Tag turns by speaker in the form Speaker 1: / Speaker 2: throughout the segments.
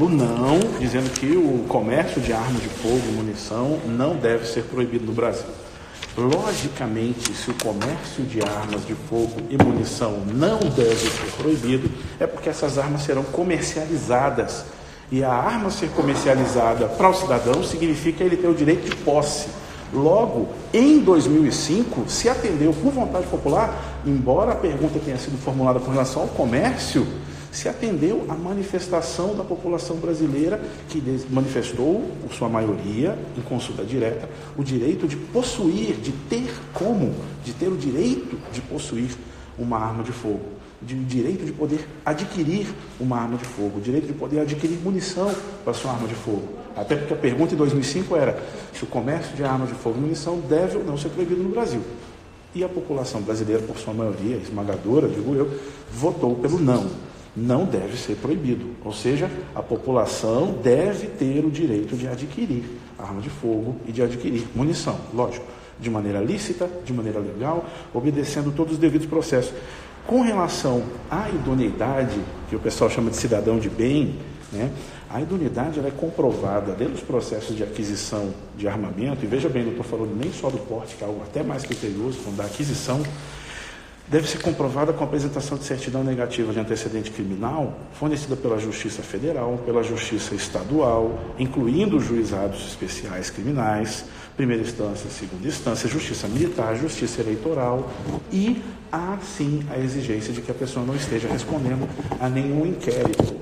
Speaker 1: Não, dizendo que o comércio de armas de fogo e munição não deve ser proibido no Brasil. Logicamente, se o comércio de armas de fogo e munição não deve ser proibido, é porque essas armas serão comercializadas. E a arma ser comercializada para o cidadão significa ele ter o direito de posse. Logo, em 2005, se atendeu por vontade popular, embora a pergunta tenha sido formulada com relação ao comércio, se atendeu à manifestação da população brasileira que manifestou, por sua maioria, em consulta direta, o direito de possuir, de ter o direito de possuir uma arma de fogo, o direito de poder adquirir uma arma de fogo, o direito de poder adquirir munição para sua arma de fogo. Até porque a pergunta em 2005 era se o comércio de armas de fogo e munição deve ou não ser proibido no Brasil. E a população brasileira, por sua maioria esmagadora, digo eu, votou pelo não. Não deve ser proibido, ou seja, a população deve ter o direito de adquirir arma de fogo e de adquirir munição, lógico, de maneira lícita, de maneira legal, obedecendo todos os devidos processos. Com relação à idoneidade, que o pessoal chama de cidadão de bem, né, a idoneidade ela é comprovada dentro dos processos de aquisição de armamento, e veja bem, não estou falando nem só do porte, que é algo até mais criterioso, como da aquisição, deve ser comprovada com a apresentação de certidão negativa de antecedente criminal, fornecida pela Justiça Federal, pela Justiça Estadual, incluindo os juizados especiais criminais, primeira instância, segunda instância, Justiça Militar, Justiça Eleitoral, e há sim a exigência de que a pessoa não esteja respondendo a nenhum inquérito.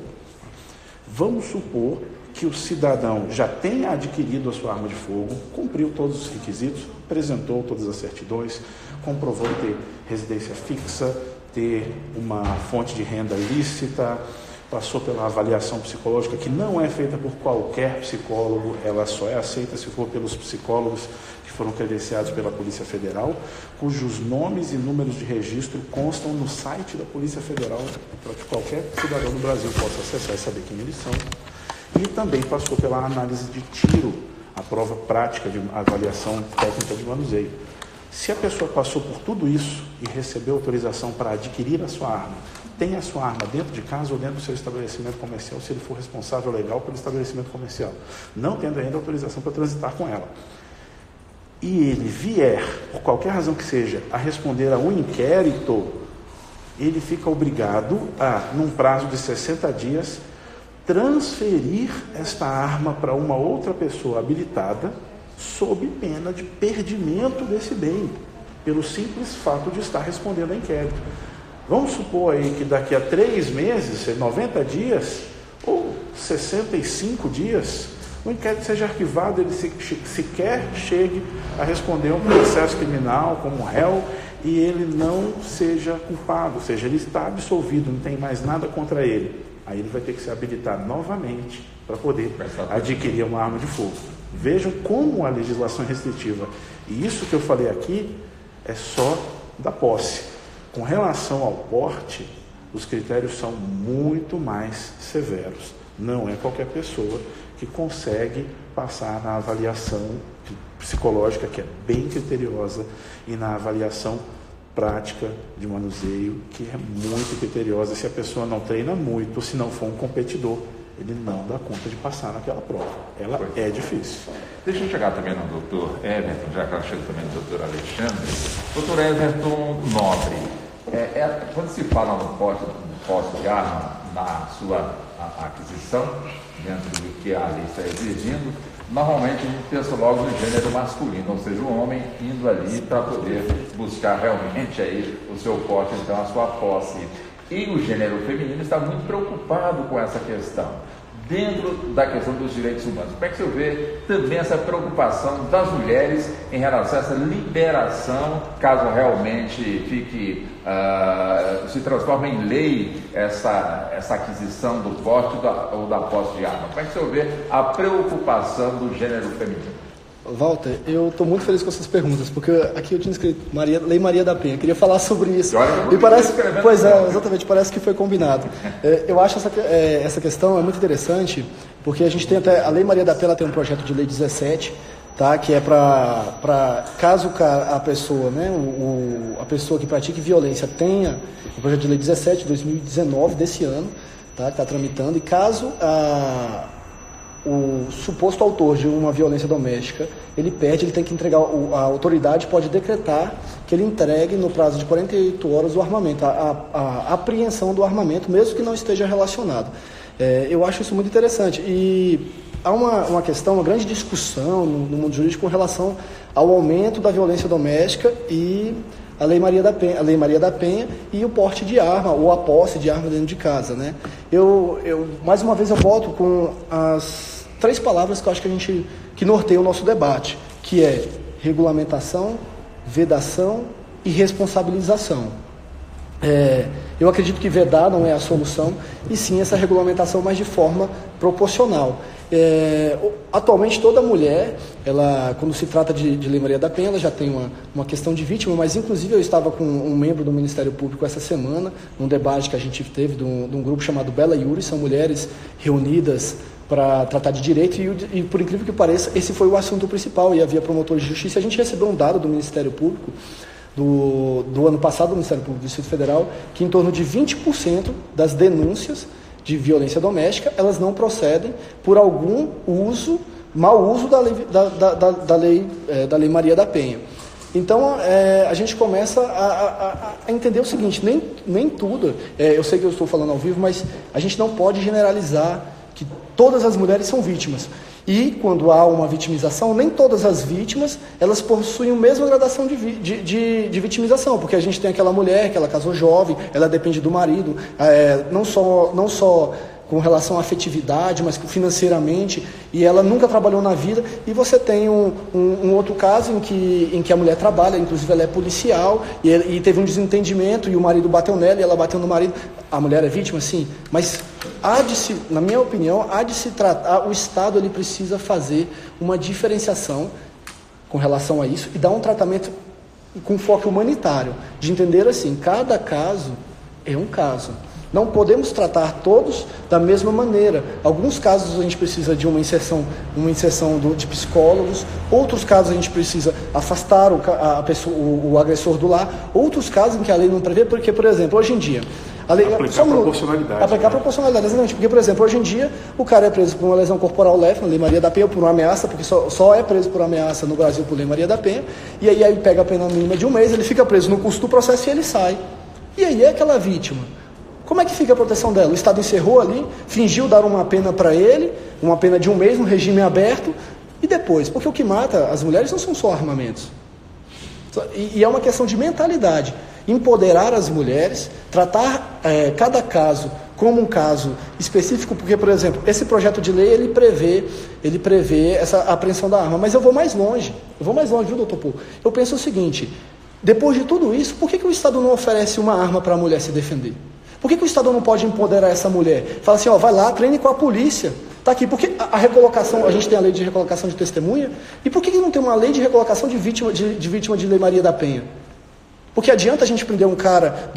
Speaker 1: Vamos supor que o cidadão já tenha adquirido a sua arma de fogo, cumpriu todos os requisitos, apresentou todas as certidões, comprovou ter residência fixa, ter uma fonte de renda lícita, passou pela avaliação psicológica, que não é feita por qualquer psicólogo, ela só é aceita se for pelos psicólogos que foram credenciados pela Polícia Federal, cujos nomes e números de registro constam no site da Polícia Federal, para que qualquer cidadão do Brasil possa acessar e saber quem eles são. E também passou pela análise de tiro, a prova prática de avaliação técnica de manuseio. Se a pessoa passou por tudo isso e recebeu autorização para adquirir a sua arma, tem a sua arma dentro de casa ou dentro do seu estabelecimento comercial, se ele for responsável legal pelo estabelecimento comercial, não tendo ainda autorização para transitar com ela, e ele vier, por qualquer razão que seja, a responder a um inquérito, ele fica obrigado a, num prazo de 60 dias, transferir esta arma para uma outra pessoa habilitada, sob pena de perdimento desse bem, pelo simples fato de estar respondendo a inquérito. Vamos supor aí que daqui a 3 meses, 90 dias, ou 65 dias, o inquérito seja arquivado, ele sequer chegue a responder um processo criminal como réu, e ele não seja culpado, ou seja, ele está absolvido, não tem mais nada contra ele. Aí ele vai ter que se habilitar novamente para poder adquirir uma arma de fogo. Vejam como a legislação é restritiva. E isso que eu falei aqui é só da posse. Com relação ao porte, os critérios são muito mais severos. Não é qualquer pessoa que consegue passar na avaliação psicológica, que é bem criteriosa, e na avaliação prática de manuseio, que é muito criteriosa. Se a pessoa não treina muito, se não for um competidor, ele não dá conta de passar naquela prova. Ela é difícil.
Speaker 2: Deixa eu chegar também no doutor Everton, já que ela chega também no doutor Alexandre. Doutor Everton Nobre, quando se fala no posse de arma, na sua aquisição, dentro do que a lei está exigindo, normalmente a gente pensa logo no gênero masculino, ou seja, o homem indo ali para poder buscar realmente aí o seu porte, então a sua posse. E o gênero feminino está muito preocupado com essa questão, dentro da questão dos direitos humanos. Como é que você vê também essa preocupação das mulheres em relação a essa liberação, caso realmente fique, se transforme em lei essa aquisição do porte ou da posse de arma? Como é que você vê a preocupação do gênero feminino?
Speaker 3: Walter, eu estou muito feliz com essas perguntas, porque aqui eu tinha escrito Lei Maria da Penha, eu queria falar sobre isso. E parece, pois é, exatamente, parece que foi combinado. Eu acho essa questão é muito interessante, porque a gente tem até, a Lei Maria da Penha tem um projeto de lei 17, tá, que é para caso a pessoa, né, a pessoa que pratique violência tenha o projeto de lei 17, 2019, desse ano, tá? Que está tramitando, e caso o suposto autor de uma violência doméstica, ele perde, ele tem que entregar, a autoridade pode decretar que ele entregue no prazo de 48 horas o armamento, a apreensão do armamento, mesmo que não esteja relacionado. Eu acho isso muito interessante. E há uma questão, uma grande discussão no mundo jurídico com relação ao aumento da violência doméstica e a Lei Maria da Penha e o porte de arma, ou a posse de arma dentro de casa, né? Mais uma vez eu volto com as 3 palavras que eu acho que norteiam o nosso debate, que é regulamentação, vedação e responsabilização. Eu acredito que vedar não é a solução, e sim essa regulamentação, mas de forma proporcional. Atualmente toda mulher, quando se trata de Lei Maria da Penha, ela já tem uma questão de vítima, mas inclusive eu estava com um membro do Ministério Público essa semana, num debate que a gente teve de um grupo chamado Bela Iuris, são mulheres reunidas para tratar de direito, e por incrível que pareça, esse foi o assunto principal, e havia promotores de justiça. A gente recebeu um dado do Ministério Público, do ano passado, do Ministério Público do Distrito Federal, que em torno de 20% das denúncias de violência doméstica, elas não procedem por algum mau uso da Lei Maria da Penha. Então, a gente começa a entender o seguinte, nem tudo, eu sei que eu estou falando ao vivo, mas a gente não pode generalizar que todas as mulheres são vítimas. E quando há uma vitimização, nem todas as vítimas, elas possuem a mesma gradação de vitimização, porque a gente tem aquela mulher que ela casou jovem, ela depende do marido, não só com relação à afetividade, mas financeiramente, e ela nunca trabalhou na vida. E você tem um outro caso em que a mulher trabalha, inclusive ela é policial, e teve um desentendimento, e o marido bateu nela, e ela bateu no marido. A mulher é vítima, sim, mas na minha opinião, há de se tratar, o Estado ele precisa fazer uma diferenciação com relação a isso, e dar um tratamento com foco humanitário, de entender assim, cada caso é um caso. Não podemos tratar todos da mesma maneira. Alguns casos a gente precisa de uma inserção de psicólogos, outros casos a gente precisa afastar o agressor do lar, outros casos em que a lei não prevê, porque, por exemplo, hoje em dia, a lei,
Speaker 1: proporcionalidade.
Speaker 3: Aplicar proporcionalidade, exatamente. Porque, por exemplo, hoje em dia, o cara é preso por uma lesão corporal leve, na Lei Maria da Penha, ou por uma ameaça, porque só é preso por ameaça no Brasil por Lei Maria da Penha, e aí ele pega a pena mínima de 1 mês, ele fica preso no curso do processo e ele sai. E aí é aquela vítima. Como é que fica a proteção dela? O Estado encerrou ali, fingiu dar uma pena para ele, uma pena de 1 mês, um regime aberto, e depois? Porque o que mata as mulheres não são só armamentos. E é uma questão de mentalidade. Empoderar as mulheres, tratar cada caso como um caso específico, porque, por exemplo, esse projeto de lei, ele prevê essa apreensão da arma. Mas eu vou mais longe, viu, doutor Pô? Eu penso o seguinte, depois de tudo isso, por que o Estado não oferece uma arma para a mulher se defender? Por que o Estado não pode empoderar essa mulher? Fala assim, vai lá, treine com a polícia. Está aqui. Porque a recolocação, a gente tem a lei de recolocação de testemunha, e por que não tem uma lei de recolocação de vítima de Lei Maria da Penha? Porque adianta a gente prender um cara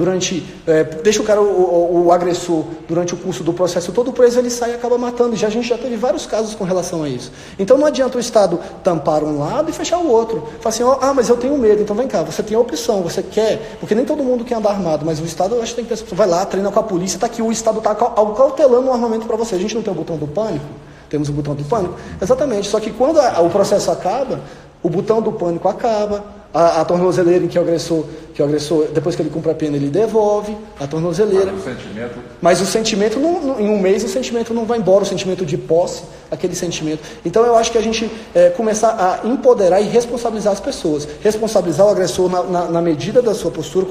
Speaker 3: deixa o cara, o agressor, durante o curso do processo todo preso, ele sai e acaba matando. A gente já teve vários casos com relação a isso. Então não adianta o Estado tampar um lado e fechar o outro. Fala assim, mas eu tenho medo, então vem cá, você tem a opção, você quer, porque nem todo mundo quer andar armado, mas o Estado, eu acho que tem que pensar, vai lá, treina com a polícia, está aqui, o Estado está cautelando um armamento para você. A gente não tem o botão do pânico? Temos o botão do pânico? Exatamente, só que quando o processo acaba, o botão do pânico acaba, a tornozeleira em que o agressor, depois que ele cumpre a pena, ele devolve a tornozeleira. Mas o sentimento, em 1 mês, o sentimento não vai embora, o sentimento de posse, aquele sentimento. Então eu acho que a gente começar a empoderar e responsabilizar as pessoas. Responsabilizar o agressor na medida da sua postura,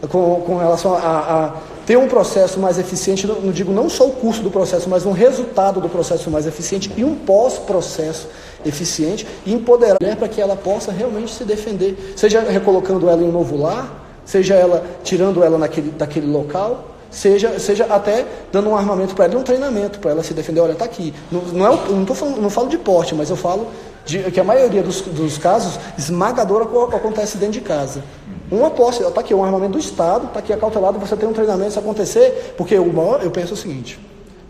Speaker 3: com relação a ter um processo mais eficiente, não digo não só o curso do processo, mas um resultado do processo mais eficiente e um pós-processo eficiente, e empoderar a mulher para que ela possa realmente se defender, seja recolocando ela em um novo lar, seja ela tirando ela daquele local, seja até dando um armamento para ela e um treinamento para ela se defender. Olha, está aqui. Não falo de porte, mas eu falo que a maioria dos casos esmagadora acontece dentro de casa. Uma posse, está aqui, um armamento do Estado, está aqui acautelado, você tem um treinamento, se acontecer, porque eu penso o seguinte,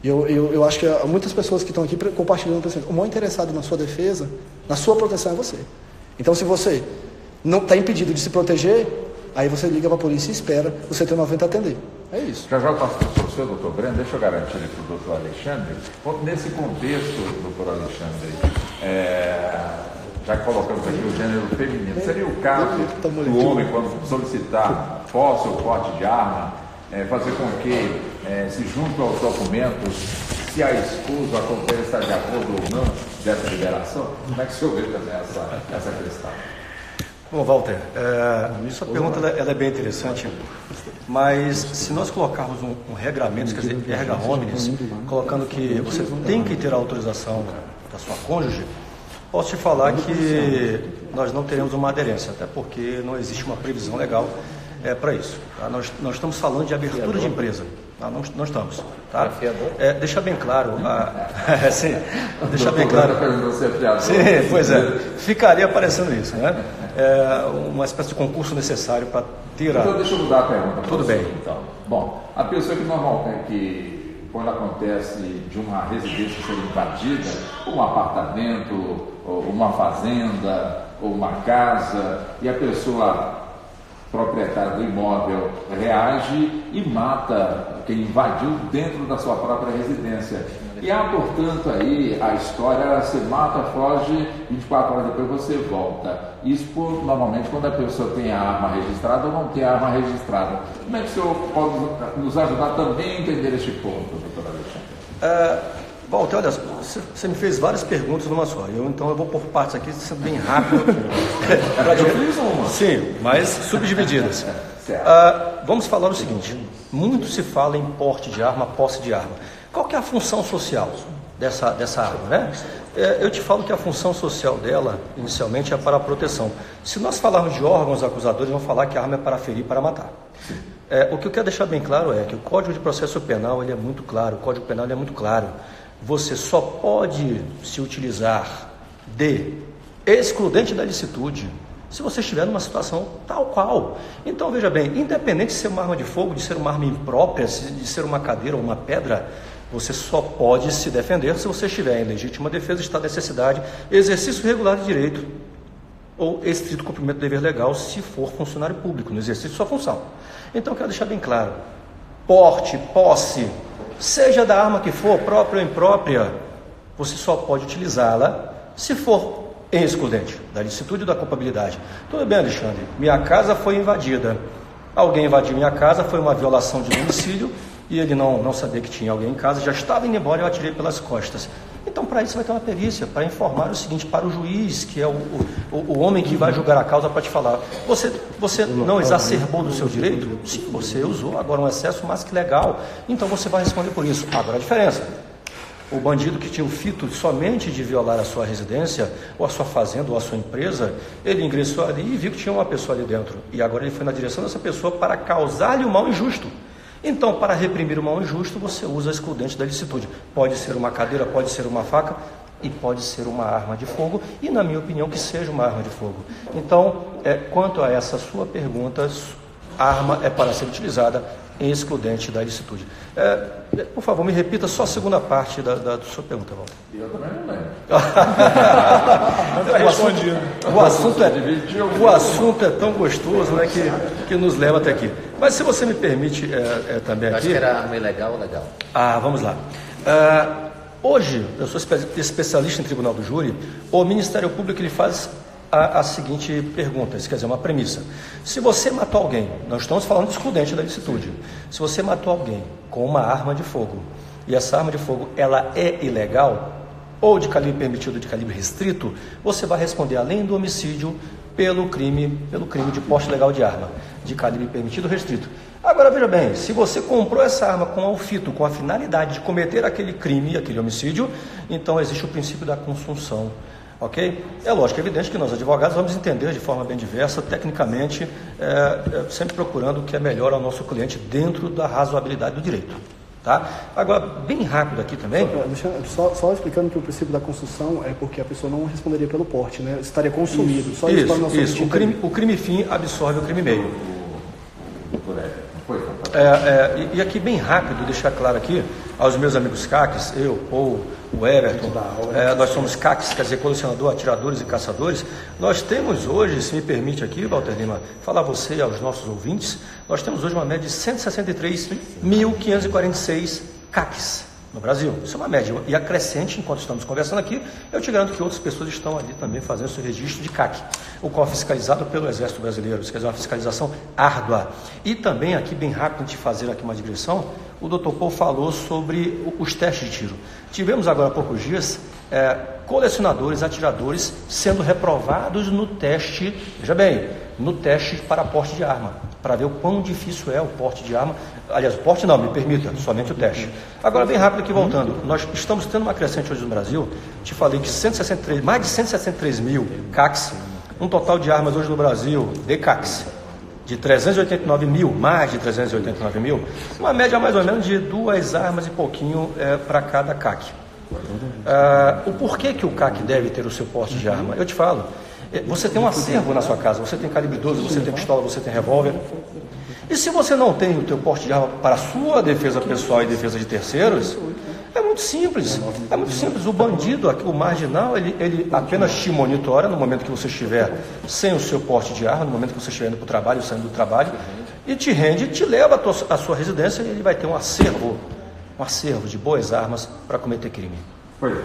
Speaker 3: eu acho que muitas pessoas que estão aqui compartilhando, o maior interessado na sua defesa, na sua proteção é você. Então, se você não está impedido de se proteger, aí você liga para a polícia e espera você ter 90 a atender. É isso.
Speaker 2: Já eu passo para o senhor, doutor Breno, deixa eu garantir aqui para o doutor Alexandre. Nesse contexto, doutor Alexandre, já que colocamos aqui o gênero feminino, seria o caso do homem, quando solicitar posse ou porte de arma, fazer com que se junto aos documentos, se a esposa, a companheira está de acordo ou não dessa liberação? Como é que o senhor vê também essa questão?
Speaker 4: Bom, Walter, sua pergunta ela é bem interessante, mas se nós colocarmos um regramento, quer dizer, erga omnes, colocando que você tem que ter a autorização da sua cônjuge, posso te falar que nós não teremos uma aderência, até porque não existe uma previsão legal para isso. Tá? Nós estamos falando de abertura de empresa. Não estamos. Tá? Deixa bem claro. Sim, deixa bem claro. Sim, pois é. Ficaria aparecendo isso, né? Uma espécie de concurso necessário para ter a.
Speaker 2: Então, deixa eu mudar a pergunta.
Speaker 4: Tudo bem.
Speaker 2: Então, bom, a pessoa que normalmente, quando acontece de uma residência ser invadida, um apartamento, ou uma fazenda, ou uma casa, e a pessoa proprietário do imóvel reage e mata quem invadiu dentro da sua própria residência. E há, portanto, aí a história, você mata, foge, 24 horas depois você volta. Isso, normalmente, quando a pessoa tem a arma registrada ou não tem a arma registrada. Como é que o senhor pode nos ajudar também a entender este ponto, doutor Alexandre?
Speaker 4: Walter, olha, você me fez várias perguntas numa só. Então eu vou por partes aqui, sendo bem rápido.
Speaker 2: Eu fiz uma.
Speaker 4: Sim, mas subdivididas. Vamos falar o seguinte: muito se fala em porte de arma, posse de arma. Qual que é a função social dessa arma, né? Eu te falo que a função social dela, inicialmente, é para a proteção. Se nós falarmos de órgãos acusadores, vão falar que a arma é para ferir, para matar. O que eu quero deixar bem claro é que o Código de Processo Penal ele é muito claro, o Código Penal ele é muito claro. Você só pode se utilizar de excludente da licitude se você estiver numa situação tal qual. Então, veja bem, independente de ser uma arma de fogo, de ser uma arma imprópria, de ser uma cadeira ou uma pedra, você só pode se defender se você estiver em legítima defesa, estado de necessidade, exercício regular de direito ou estrito cumprimento do dever legal, se for funcionário público, no exercício de sua função. Então, eu quero deixar bem claro: porte, posse, seja da arma que for, própria ou imprópria, você só pode utilizá-la se for em excludente da licitude e da culpabilidade. Tudo bem, Alexandre, minha casa foi invadida, alguém invadiu minha casa, foi uma violação de domicílio e ele não sabia que tinha alguém em casa, já estava indo embora e eu atirei pelas costas. Então, para isso vai ter uma perícia, para informar o seguinte, para o juiz, que é o homem que vai julgar a causa, para te falar: você não exacerbou do seu direito? Sim, você usou agora um excesso mais que legal, então você vai responder por isso. Agora a diferença: o bandido que tinha o fito somente de violar a sua residência, ou a sua fazenda, ou a sua empresa, ele ingressou ali e viu que tinha uma pessoa ali dentro, e agora ele foi na direção dessa pessoa para causar-lhe o mal injusto. Então, para reprimir o mal injusto, você usa a excludente da licitude. Pode ser uma cadeira, pode ser uma faca e pode ser uma arma de fogo, e na minha opinião que seja uma arma de fogo. Então, quanto a essa sua pergunta, a arma é para ser utilizada em excludente da licitude. Por favor, me repita só a segunda parte da sua pergunta, Walter.
Speaker 2: Eu também não lembro.
Speaker 4: O assunto é tão gostoso, né, que nos leva até aqui. Mas se você me permite também aqui...
Speaker 5: Acho que era arma ilegal ou legal?
Speaker 4: Vamos lá. Hoje, eu sou especialista em tribunal do júri. O Ministério Público ele faz a seguinte pergunta, isso quer dizer, uma premissa: se você matou alguém, nós estamos falando de excludente da licitude, se você matou alguém com uma arma de fogo, e essa arma de fogo ela é ilegal, ou de calibre permitido ou de calibre restrito, você vai responder, além do homicídio, pelo crime de porte legal de arma, de calibre permitido ou restrito. Agora, veja bem, se você comprou essa arma com o fito, com a finalidade de cometer aquele crime, aquele homicídio, então existe o princípio da consunção. Ok? É lógico, é evidente que nós advogados vamos entender de forma bem diversa, tecnicamente, sempre procurando o que é melhor ao nosso cliente dentro da razoabilidade do direito. Tá? Agora, bem rápido aqui também.
Speaker 3: Só explicando que o princípio da construção é porque a pessoa não responderia pelo porte, né? Estaria consumido.
Speaker 4: Isso. O crime fim absorve o crime meio. E aqui bem rápido, deixar claro aqui aos meus amigos CACs, Paul, o Everton, nós somos CACs, quer dizer, colecionador, atiradores e caçadores. Nós temos hoje, se me permite aqui, Walter Lima, falar a você e aos nossos ouvintes, nós temos hoje uma média de 163.546 CACs no Brasil. Isso é uma média, e a crescente, enquanto estamos conversando aqui, eu te garanto que outras pessoas estão ali também fazendo seu registro de CAC, o qual é fiscalizado pelo Exército Brasileiro, isso quer dizer, uma fiscalização árdua. E também aqui, bem rápido, de fazer aqui uma digressão, o Dr. Paul falou sobre os testes de tiro. Tivemos agora há poucos dias colecionadores, atiradores sendo reprovados no teste, veja bem, no teste para porte de arma, para ver o quão difícil é o porte de arma. Aliás, o porte não, me permita, somente o teste. Agora, bem rápido aqui, voltando, nós estamos tendo uma crescente hoje no Brasil, te falei que mais de 163 mil CACs, um total de armas hoje no Brasil, de CACs, de 389 mil, mais de 389 mil, uma média mais ou menos de 2 armas e pouquinho para cada CAC. O porquê que o CAC deve ter o seu porte de arma? Eu te falo, você tem um acervo na sua casa, você tem calibre 12, você tem pistola, você tem revólver. E se você não tem o teu porte de arma para a sua defesa pessoal e defesa de terceiros, é muito simples. É muito simples. O bandido, o marginal, ele apenas te monitora no momento que você estiver sem o seu porte de arma, no momento que você estiver indo para o trabalho, saindo do trabalho, e te rende, te leva à sua residência e ele vai ter um acervo de boas armas para cometer crime.
Speaker 2: Pois é.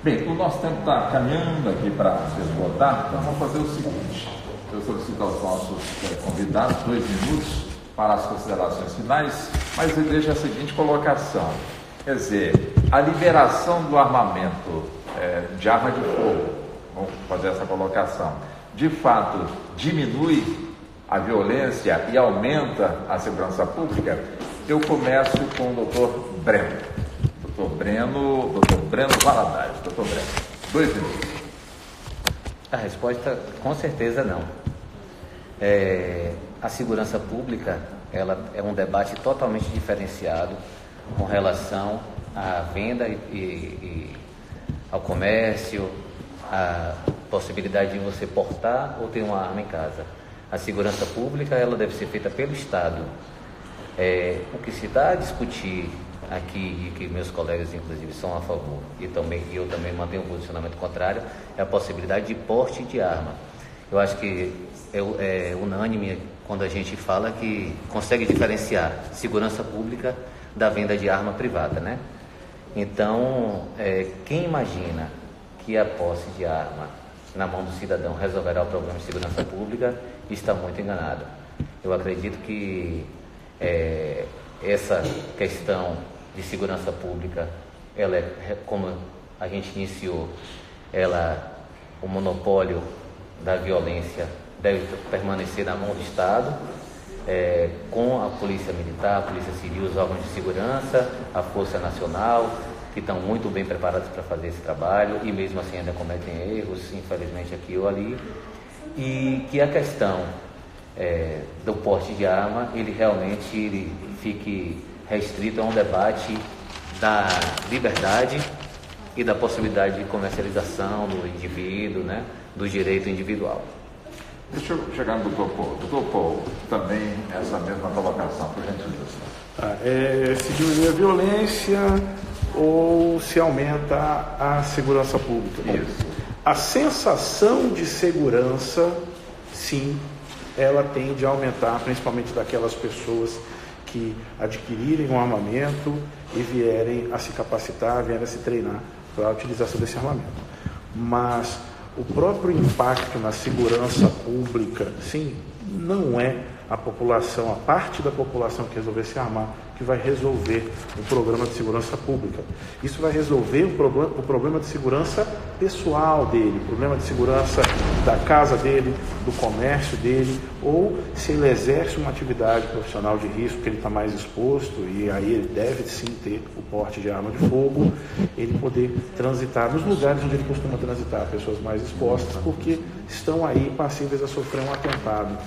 Speaker 2: Bem, o nosso tempo está caminhando aqui para se esgotar, então vamos fazer o seguinte. Eu solicito aos nossos convidados 2 minutos para as considerações finais, mas eu deixo a seguinte colocação. Quer dizer, a liberação do armamento de arma de fogo, vamos fazer essa colocação, de fato diminui a violência e aumenta a segurança pública? Eu começo com o Dr. Breno. Dr. Breno Valadares. Dr. Breno, 2 minutos.
Speaker 5: A resposta, com certeza, não. A segurança pública, ela é um debate totalmente diferenciado com relação à venda e ao comércio, à possibilidade de você portar ou ter uma arma em casa. A segurança pública, ela deve ser feita pelo Estado. O que se dá a discutir aqui, e que meus colegas inclusive são a favor, e eu também mantenho um posicionamento contrário, é a possibilidade de porte de arma. Eu acho que é unânime quando a gente fala que consegue diferenciar segurança pública da venda de arma privada, né? Então, quem imagina que a posse de arma na mão do cidadão resolverá o problema de segurança pública está muito enganado. Eu acredito que essa questão de segurança pública, ela como a gente iniciou, o monopólio da violência deve permanecer na mão do Estado, com a Polícia Militar, a Polícia Civil, os órgãos de segurança, a Força Nacional, que estão muito bem preparados para fazer esse trabalho e mesmo assim ainda cometem erros, infelizmente aqui ou ali, e que a questão do porte de arma, ele realmente fique restrito a um debate da liberdade e da possibilidade de comercialização do indivíduo, né, do direito individual.
Speaker 2: Deixa eu chegar no Dr. Paul. Dr. Paul, também essa mesma colocação, por gentileza.
Speaker 1: Se diminui a violência ou se aumenta a segurança pública?
Speaker 2: Isso.
Speaker 1: A sensação de segurança, sim, ela tende a aumentar, principalmente daquelas pessoas que adquirirem um armamento e vierem a se capacitar, vierem a se treinar para a utilização desse armamento. Mas o próprio impacto na segurança pública, sim, não é a população, a parte da população que resolver se armar, que vai resolver o problema de segurança pública. Isso vai resolver o problema de segurança pessoal dele, o problema de segurança da casa dele, do comércio dele, ou se ele exerce uma atividade profissional de risco, que ele está mais exposto, e aí ele deve sim ter o porte de arma de fogo, ele poder transitar nos lugares onde ele costuma transitar, pessoas mais expostas, porque estão aí passíveis a sofrer um atentado.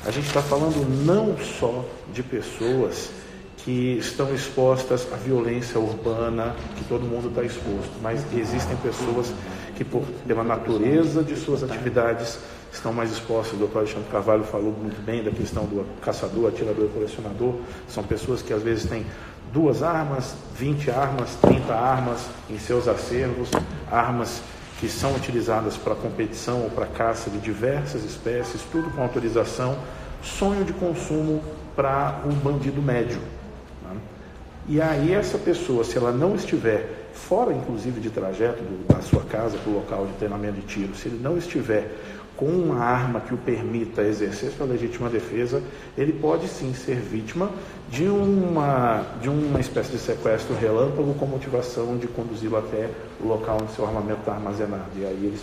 Speaker 1: A gente está falando não só de pessoas que estão expostas à violência urbana, que todo mundo está exposto, mas existem pessoas que, pela natureza de suas atividades, estão mais expostas. O doutor Alexandre Carvalho falou muito bem da questão do caçador, atirador e colecionador. São pessoas que às vezes têm 2 armas, 20 armas, 30 armas em seus acervos, armas que são utilizadas para competição ou para caça de diversas espécies, tudo com autorização, sonho de consumo para um bandido médio. Né? E aí essa pessoa, se ela não estiver fora, inclusive, de trajeto da sua casa para o local de treinamento de tiro, se ele não estiver com uma arma que o permita exercer sua legítima defesa, ele pode sim ser vítima de uma espécie de sequestro relâmpago com motivação de conduzi-lo até o local onde seu armamento está armazenado. E aí eles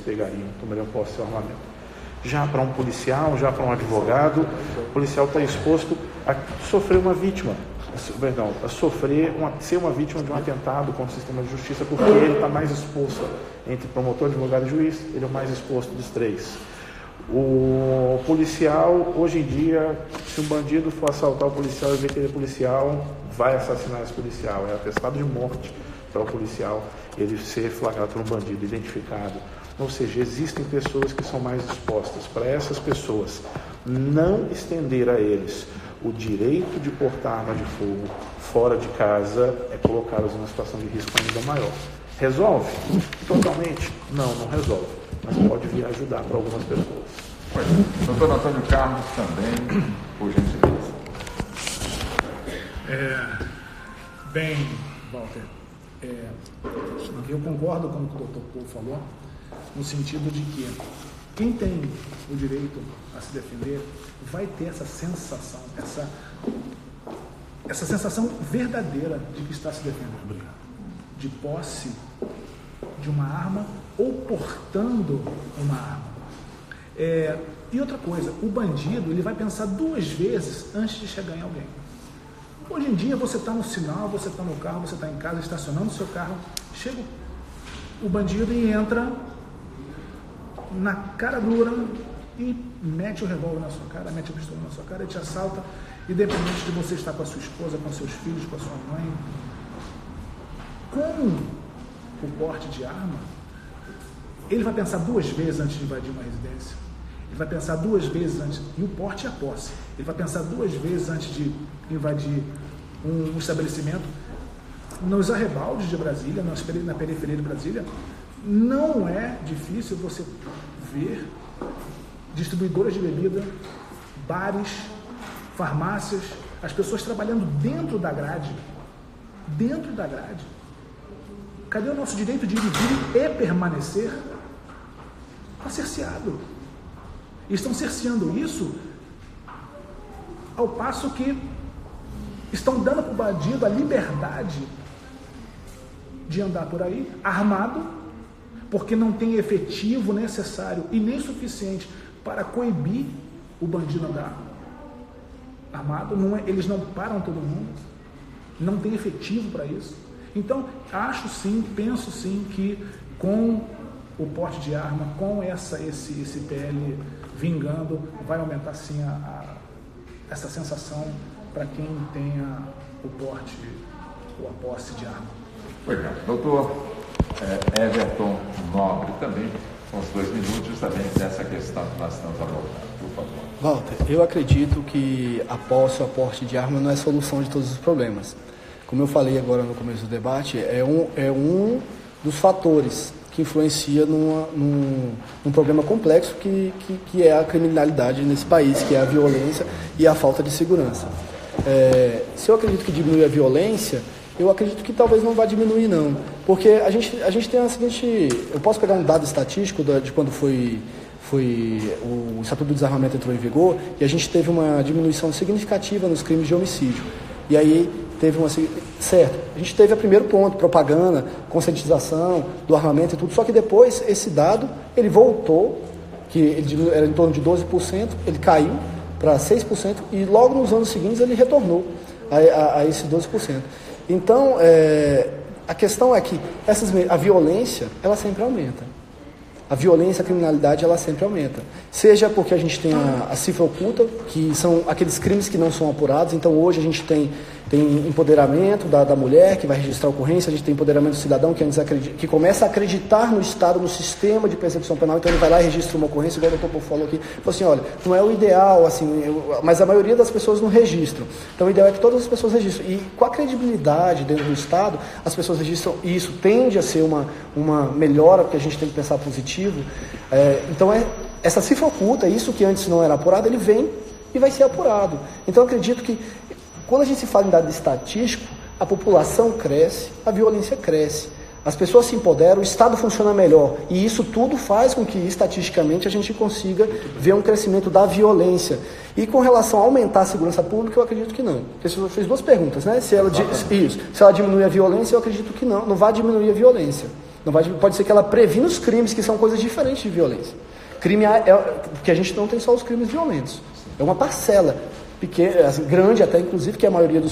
Speaker 1: tomariam posse do seu armamento. Já para um policial, já para um advogado, o policial está exposto a sofrer uma vítima, ser uma vítima de um atentado contra o sistema de justiça, porque ele está mais exposto entre promotor, advogado e juiz, ele é o mais exposto dos 3. O policial, hoje em dia, se um bandido for assaltar o policial e ver que ele é policial, vai assassinar esse policial. É atestado de morte para o policial ele ser flagrado por um bandido, identificado. Ou seja, existem pessoas que são mais expostas. Para essas pessoas, não estender a eles o direito de portar arma de fogo fora de casa é colocá-los em uma situação de risco ainda maior. Resolve? Totalmente? Não resolve. Mas pode vir a ajudar para algumas pessoas.
Speaker 2: Doutor Antônio Carlos também, por gentileza.
Speaker 6: Bem, Walter, eu concordo com o que o Dr. Paul falou, no sentido de que quem tem o direito a se defender vai ter essa sensação, essa sensação verdadeira de que está se defendendo, de posse de uma arma ou portando uma arma. E outra coisa, o bandido ele vai pensar 2 vezes antes de chegar em alguém. Hoje em dia você está no sinal, você está no carro, você está em casa, estacionando o seu carro, chega o bandido e entra na cara dura e mete o revólver na sua cara, mete a pistola na sua cara e te assalta, independente de você estar com a sua esposa, com seus filhos, com a sua mãe. Com o porte de arma, ele vai pensar 2 vezes antes de invadir uma residência. Ele vai pensar 2 vezes antes, e o porte é a posse. Ele vai pensar 2 vezes antes de invadir um estabelecimento. Nos arrebaldes de Brasília, na periferia de Brasília, não é difícil você ver distribuidoras de bebida, bares, farmácias, as pessoas trabalhando dentro da grade. Dentro da grade. Cadê o nosso direito de ir e vir e permanecer? Está cerceado. E estão cerceando isso ao passo que estão dando para o bandido a liberdade de andar por aí armado, porque não tem efetivo necessário e nem suficiente para coibir o bandido andar armado. Eles não param todo mundo, não tem efetivo para isso. Então, acho sim, penso sim que com o porte de arma, com esse PL vingando, vai aumentar sim essa sensação para quem tenha o porte ou a posse de arma.
Speaker 2: Pois é. Doutor Everton Nobre também, com os 2 minutos, justamente dessa questão que nós estamos abordando. Por favor.
Speaker 3: Walter, eu acredito que a posse ou a porte de arma não é a solução de todos os problemas. Como eu falei agora no começo do debate, é um dos fatores que influencia num problema complexo que é a criminalidade nesse país, que é a violência e a falta de segurança. Se eu acredito que diminui a violência, eu acredito que talvez não vá diminuir não, porque a gente tem a seguinte, eu posso pegar um dado estatístico de quando foi o Estatuto do Desarmamento entrou em vigor, e a gente teve uma diminuição significativa nos crimes de homicídio. E aí teve certo, a gente teve o primeiro ponto, propaganda, conscientização do armamento e tudo, só que depois esse dado, ele voltou, que ele era em torno de 12%, ele caiu para 6%, e logo nos anos seguintes ele retornou a esse 12%. Então, a questão é que a violência, ela sempre aumenta. a violência, a criminalidade, ela sempre aumenta. Seja porque a gente tem a cifra oculta, que são aqueles crimes que não são apurados. Então, hoje a gente tem empoderamento da mulher, que vai registrar a ocorrência, a gente tem empoderamento do cidadão, que começa a acreditar no Estado, no sistema de persecução penal, então ele vai lá e registra uma ocorrência, igual o doutor Povo falou aqui, falou assim, olha, não é o ideal, assim, mas a maioria das pessoas não registram. Então, o ideal é que todas as pessoas registrem. E com a credibilidade dentro do Estado, as pessoas registram, e isso tende a ser uma melhora, porque a gente tem que pensar positivo. Então, essa cifra oculta, isso que antes não era apurado, ele vem e vai ser apurado. Então, eu acredito que quando a gente se fala em dado estatístico, a população cresce, a violência cresce, as pessoas se empoderam, o Estado funciona melhor, e isso tudo faz com que, estatisticamente, a gente consiga ver um crescimento da violência. E com relação a aumentar a segurança pública, eu acredito que não. Porque você fez duas perguntas, né? Se ela diminui a violência, eu acredito que não vai diminuir a violência. Pode ser que ela previna os crimes, que são coisas diferentes de violência. Crime porque a gente não tem só os crimes violentos, é uma parcela pequena, grande até, inclusive, que a maioria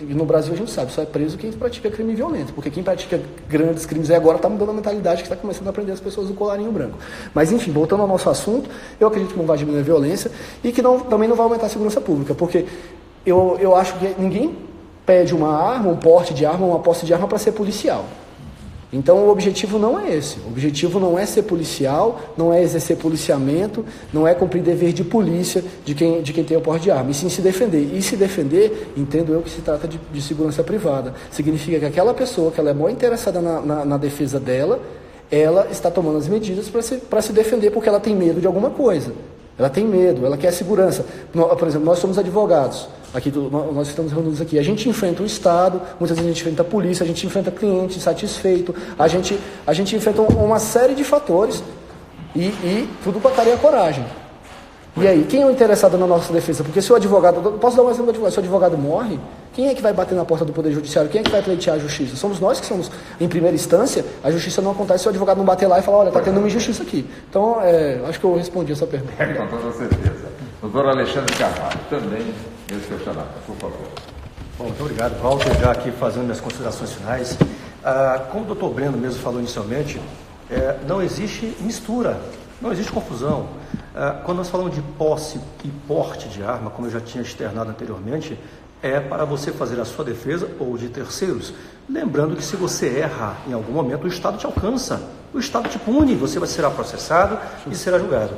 Speaker 3: no Brasil a gente sabe, só é preso quem pratica crime violento, porque quem pratica grandes crimes agora está mudando a mentalidade, que está começando a aprender as pessoas do colarinho branco. Mas enfim, voltando ao nosso assunto, eu acredito que não vai diminuir a violência e que também não vai aumentar a segurança pública, porque eu acho que ninguém pede uma arma, um porte de arma, uma posse de arma para ser policial. Então o objetivo não é esse, o objetivo não é ser policial, não é exercer policiamento, não é cumprir dever de polícia de quem tem o porte de arma, e sim se defender. E se defender, entendo eu que se trata de segurança privada. Significa que aquela pessoa que ela é muito interessada na defesa dela, ela está tomando as medidas para se defender porque ela tem medo de alguma coisa. Ela tem medo, ela quer segurança. Por exemplo, nós somos advogados, nós estamos reunidos aqui, a gente enfrenta o Estado, muitas vezes a gente enfrenta a polícia, a gente enfrenta cliente insatisfeito, a gente enfrenta uma série de fatores e tudo com a cara e a coragem. E aí, quem é o interessado na nossa defesa? Porque se o advogado, posso dar um exemplo do advogado, se o advogado morre, quem é que vai bater na porta do Poder Judiciário? Quem é que vai pleitear a justiça? Somos nós que somos, em primeira instância, a justiça não acontece se o advogado não bater lá e falar, olha, está tendo uma injustiça aqui. Então, acho que eu respondi essa pergunta.
Speaker 2: Com toda certeza. Doutor Alexandre Carvalho, também esse questionário, por favor.
Speaker 4: Bom, muito obrigado, Walter, já aqui fazendo minhas considerações finais. Como o doutor Breno mesmo falou inicialmente, não existe mistura, não existe confusão. Quando nós falamos de posse e porte de arma, como eu já tinha externado anteriormente, é para você fazer a sua defesa ou de terceiros. Lembrando que se você erra em algum momento, o Estado te alcança, o Estado te pune, você vai ser processado e será julgado.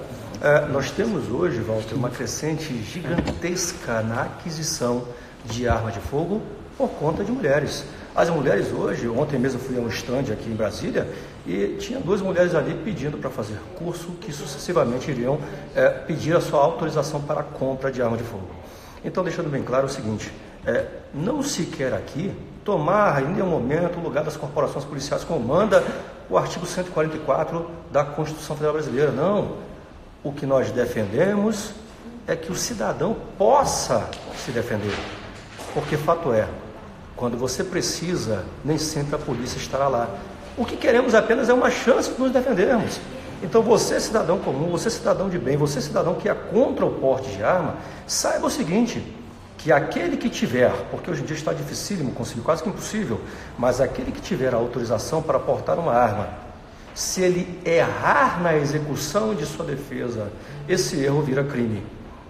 Speaker 4: Nós temos hoje, Walter, uma crescente gigantesca na aquisição de arma de fogo por conta de mulheres. As mulheres hoje, ontem mesmo fui a um stand aqui em Brasília e tinha 2 mulheres ali pedindo para fazer curso que sucessivamente iriam pedir a sua autorização para a compra de arma de fogo. Então, deixando bem claro o seguinte, não se quer aqui tomar em nenhum momento o lugar das corporações policiais como manda o artigo 144 da Constituição Federal Brasileira. Não, o que nós defendemos é que o cidadão possa se defender, porque fato é, quando você precisa, nem sempre a polícia estará lá. O que queremos apenas é uma chance de nos defendermos. Então você, cidadão comum, você, cidadão de bem, você, cidadão que é contra o porte de arma, saiba o seguinte, que aquele que tiver, porque hoje em dia está dificílimo conseguir, quase que impossível, mas aquele que tiver a autorização para portar uma arma, se ele errar na execução de sua defesa, esse erro vira crime.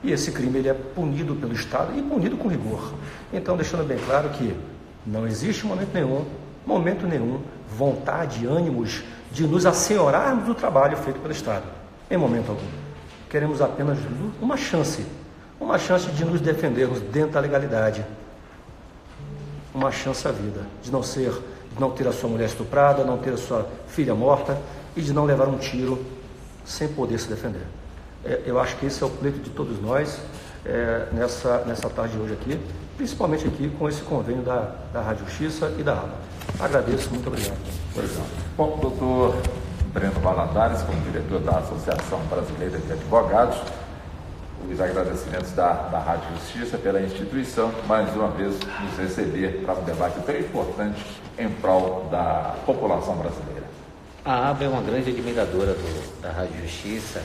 Speaker 4: E esse crime ele é punido pelo Estado e punido com rigor. Então, deixando bem claro que não existe momento nenhum, vontade, ânimos de nos assenhorarmos do trabalho feito pelo Estado. Em momento algum. Queremos apenas uma chance de nos defendermos dentro da legalidade. Uma chance à vida, de não ter a sua mulher estuprada, não ter a sua filha morta e de não levar um tiro sem poder se defender. Eu acho que esse é o pleito de todos nós nessa tarde de hoje aqui, principalmente aqui com esse convênio da Rádio Justiça e da ABA. Agradeço, muito obrigado.
Speaker 2: Bom, doutor Breno Valadares, como diretor da Associação Brasileira de Advogados, os agradecimentos da Rádio Justiça pela instituição, mais uma vez nos receber para um debate tão importante em prol da população brasileira.
Speaker 5: A ABA é uma grande admiradora da Rádio Justiça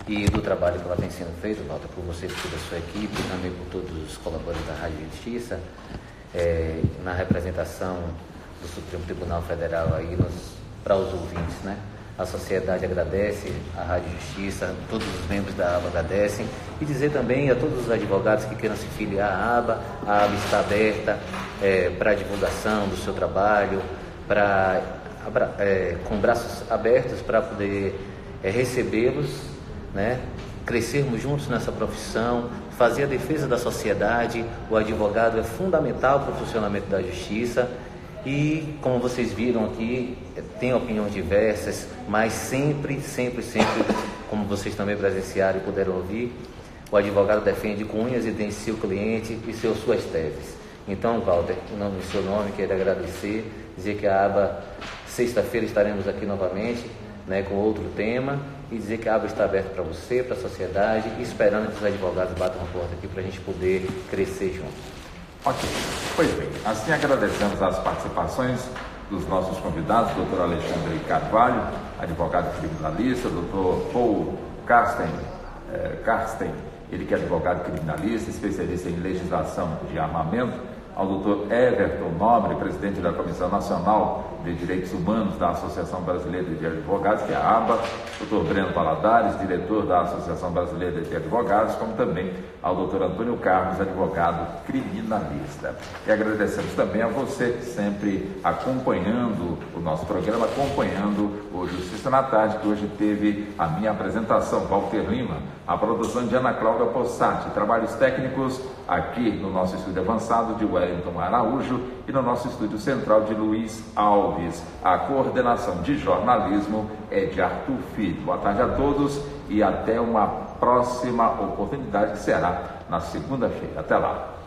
Speaker 5: e do trabalho que ela tem sendo feito, Walter, por você e por toda a sua equipe, também por todos os colaboradores da Rádio Justiça, na representação do Supremo Tribunal Federal aí para os ouvintes, né? a sociedade agradece, a Rádio Justiça, todos os membros da ABA agradecem, e dizer também a todos os advogados que queiram se filiar à ABA, a ABA está aberta para a divulgação do seu trabalho, com braços abertos para poder recebê-los, né? Crescermos juntos nessa profissão, fazer a defesa da sociedade. O advogado é fundamental para o funcionamento da justiça e, como vocês viram aqui, tem opiniões diversas, mas sempre, como vocês também presenciaram e puderam ouvir, o advogado defende com unhas e dentes seu cliente e suas teses. Então, Walter, em seu nome, quero agradecer, dizer que a ABA, sexta-feira estaremos aqui novamente, né, com outro tema, e dizer que a ABA está aberta para você, para a sociedade, e esperando que os advogados batam a porta aqui para a gente poder crescer juntos.
Speaker 2: Ok, pois bem, assim agradecemos as participações dos nossos convidados, doutor Alexandre Carvalho, advogado criminalista, doutor Paul Karsten, ele que é advogado criminalista, especialista em legislação de armamento, ao doutor Everton Nobre, presidente da Comissão Nacional de Direitos Humanos da Associação Brasileira de Advogados, que é a ABA, doutor Breno Valadares, diretor da Associação Brasileira de Advogados, como também ao doutor Antônio Carlos, advogado criminalista. E agradecemos também a você, sempre acompanhando o nosso programa, acompanhando o Justiça na Tarde, que hoje teve a minha apresentação, Walter Lima, a produção de Ana Cláudia Possati, trabalhos técnicos aqui no nosso estúdio avançado de Wellington Araújo e no nosso estúdio central de Luiz Alves. A coordenação de jornalismo é de Arthur Filho. Boa tarde a todos e até uma próxima oportunidade, que será na segunda-feira. Até lá.